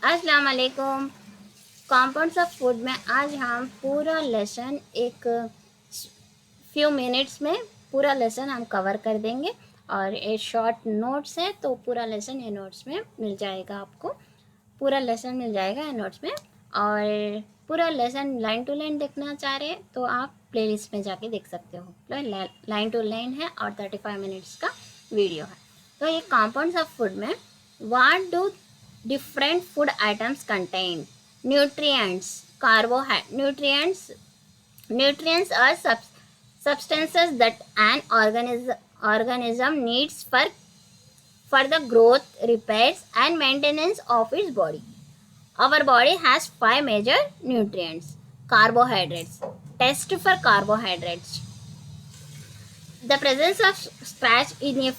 अस्सलाम वालेकुम। Compounds of food में आज हम पूरा लेसन एक फ्यू मिनट्स में पूरा लेसन हम कवर कर देंगे और ये शॉर्ट नोट्स है तो पूरा लेसन ये नोट्स में मिल जाएगा आपको। पूरा लेसन मिल जाएगा ये नोट्स में। और पूरा लेसन लाइन टू लाइन देखना चाह रहे हैं तो आप प्लेलिस्ट में जाके देख सकते हो। लाइन टू लाइन है और 35 मिनट्स का वीडियो है। तो ये कंपाउंड्स ऑफ फूड में what do different food items contain nutrients nutrients are substances that an organism needs for the growth, repairs and maintenance of its body. Our body has five major nutrients. Carbohydrates. Test for carbohydrates. The presence of starch in a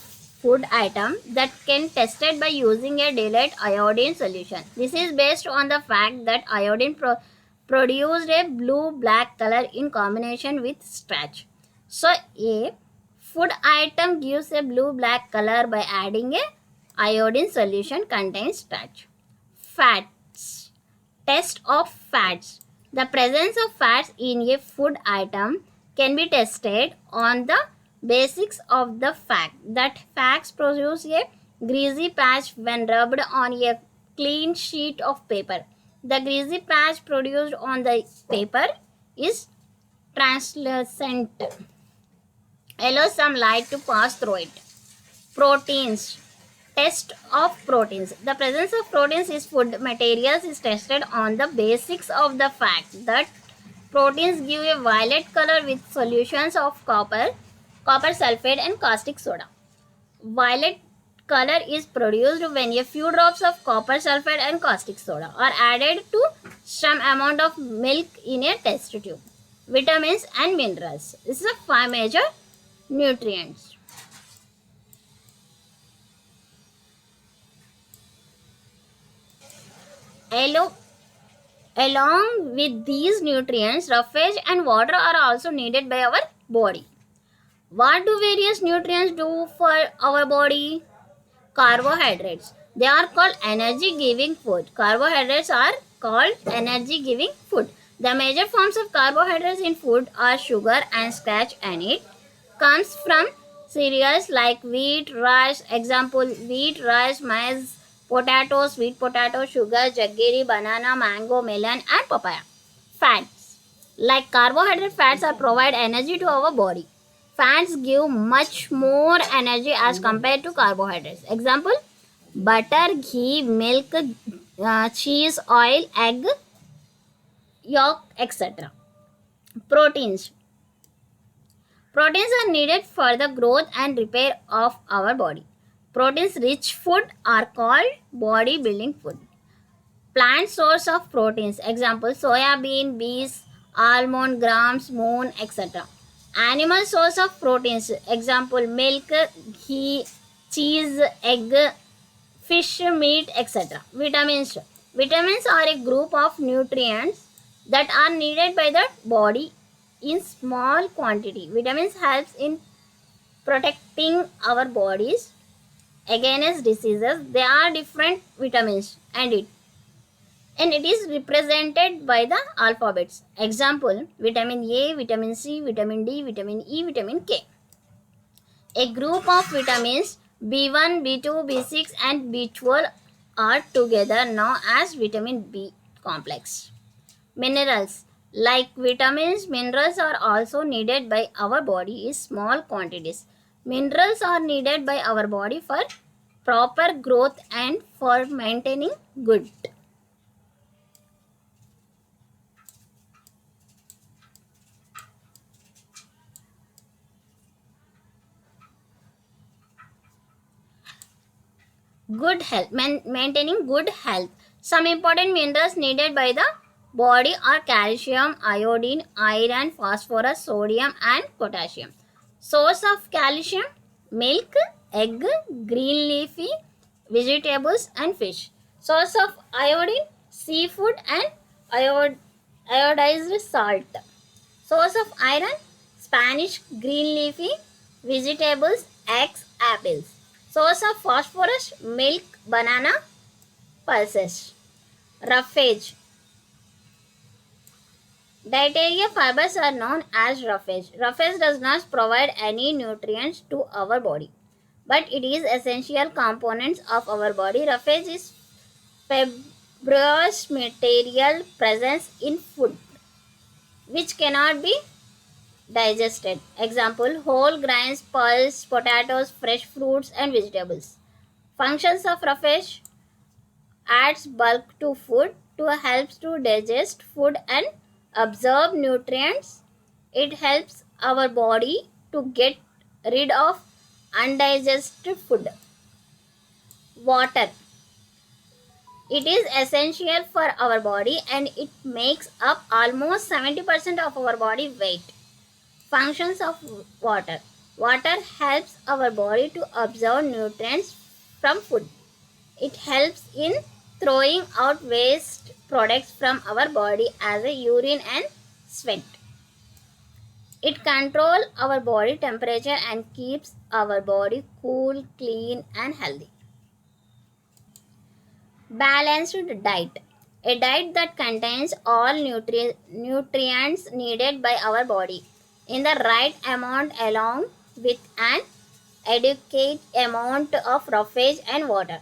food item that can tested by using a dilute iodine solution. This is based on the fact that iodine produced a blue-black color in combination with starch. So a food item gives a blue-black color by adding a iodine solution contains starch. Fats. Test of fats. The presence of fats in a food item can be tested on the basics of the fact that fats produce a greasy patch when rubbed on a clean sheet of paper. The greasy patch produced on the paper is translucent, allows some light to pass through it. Proteins. Test of proteins. The presence of proteins in food materials is tested on the basics of the fact that proteins give a violet color with solutions of copper sulfate and caustic soda. Violet color is produced when a few drops of copper sulfate and caustic soda are added to some amount of milk in a test tube. Vitamins and minerals. This is the five major nutrients. Along with these nutrients, roughage and water are also needed by our body. What do various nutrients do for our body? Carbohydrates. They are called energy giving food. Carbohydrates are called energy giving food. The major forms of carbohydrates in food are sugar and starch, and it comes from cereals like wheat, rice. Example: wheat, rice, maize, potato, sweet potato, sugar, jaggery, banana, mango, melon, and papaya. Fats. Like carbohydrate, fats are provide energy to our body. Fats give much more energy as compared to carbohydrates. Example: butter, ghee, milk, cheese, oil, egg, yolk, etc. Proteins. Proteins are needed for the growth and repair of our body. Proteins rich food are called body building food. Plant source of proteins. Example: soya bean, bees, almond, grams, moon, etc. Animal source of proteins. Example: milk, ghee, cheese, egg, fish, meat, etc. Vitamins. Vitamins are a group of nutrients that are needed by the body in small quantity. Vitamins helps in protecting our bodies against diseases. There are different vitamins and it is represented by the alphabets. Example: vitamin A, vitamin C, vitamin D, vitamin E, vitamin K. A group of vitamins B1, B2, B6 and B12 are together known as vitamin B complex. Minerals. Like vitamins, minerals are also needed by our body in small quantities. Minerals are needed by our body for proper growth and for maintaining good health. Maintaining good health. Some important minerals needed by the body are calcium, iodine, iron, phosphorus, sodium and potassium. Source of calcium: milk, egg, green leafy vegetables and fish. Source of iodine: seafood and iodized salt. Source of iron: Spanish green leafy vegetables, eggs, apples. Source of phosphorus: milk, banana, pulses. Roughage. Dietary fibers are known as roughage. Roughage does not provide any nutrients to our body, but it is essential components of our body. Roughage is fibrous material present in food which cannot be digested. Example: whole grains, pulse, potatoes, fresh fruits, and vegetables. Functions of roughage: adds bulk to food, to helps to digest food and absorb nutrients. It helps our body to get rid of undigested food. Water. It is essential for our body and it makes up almost 70% of our body weight. Functions of water. Water helps our body to absorb nutrients from food. It helps in throwing out waste products from our body as a urine and sweat. It controls our body temperature and keeps our body cool, clean, and healthy. Balanced diet. A diet that contains all nutrients needed by our body in the right amount along with an adequate amount of roughage and water.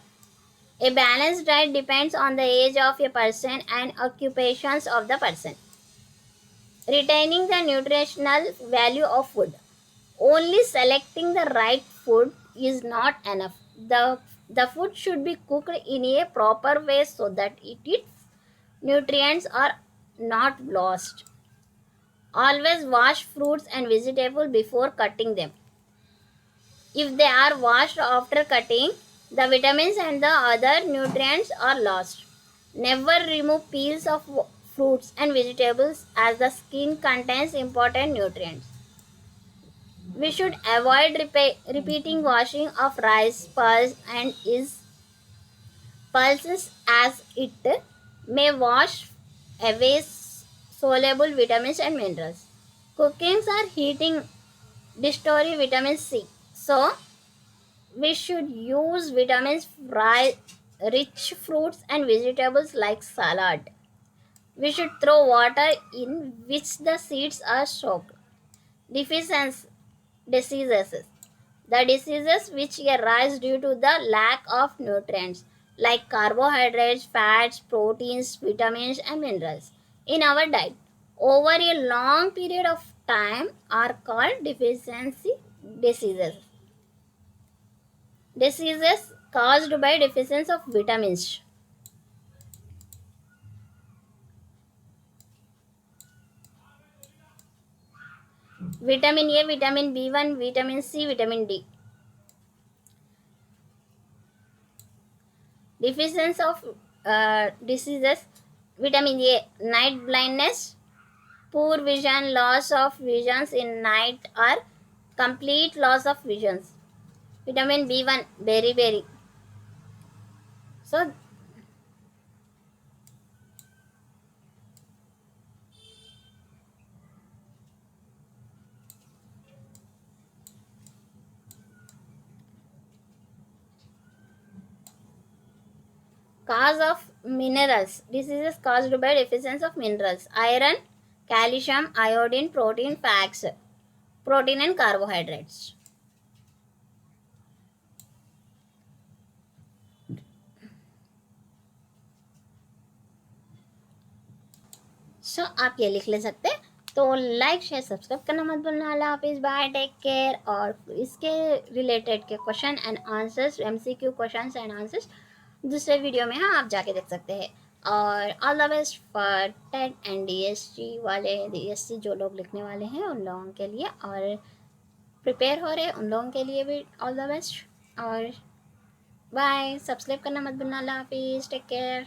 A balanced diet depends on the age of a person and occupations of the person. Retaining the nutritional value of food. Only selecting the right food is not enough. The food should be cooked in a proper way so that its nutrients are not lost. Always wash fruits and vegetables before cutting them. If they are washed after cutting, the vitamins and the other nutrients are lost. Never remove peels of fruits and vegetables as the skin contains important nutrients. We should avoid repeating washing of rice, pulses as it may wash away soluble vitamins and minerals. Cookings are heating destroy vitamin C. So we should use vitamins rich fruits and vegetables like salad. We should throw water in which the seeds are soaked. Deficiency diseases. The diseases which arise due to the lack of nutrients like carbohydrates, fats, proteins, vitamins, and minerals in our diet over a long period of time are called deficiency diseases. Diseases caused by deficiency of vitamins. Vitamin A, vitamin B1, vitamin C, vitamin D. Deficiency of diseases. Vitamin A, night blindness, poor vision, loss of visions in night or complete loss of visions. Vitamin B1, berry. So cause of minerals. Diseases caused by deficiency of minerals. Iron, calcium, iodine, protein, fats, protein and carbohydrates. सो आप ये लिख ले सकते हैं। तो like share subscribe करना मत भूलना। अल्लाह हाफिज़, बाय, टेक केयर। और इसके रिलेटेड के question and answers, MCQ question and answers दूसरे वीडियो में हाँ आप जाके देख सकते हैं। और all the best for TET and DSC वाले, DSC जो लोग लिखने वाले हैं उन लोगों के लिए, और प्रिपेयर हो रहे हैं उन लोगों के लिए भी ऑल द बेस्ट। और बाय, सब्सक्राइब करना मत भूलना। अल्लाह हाफिज़, टेक केयर।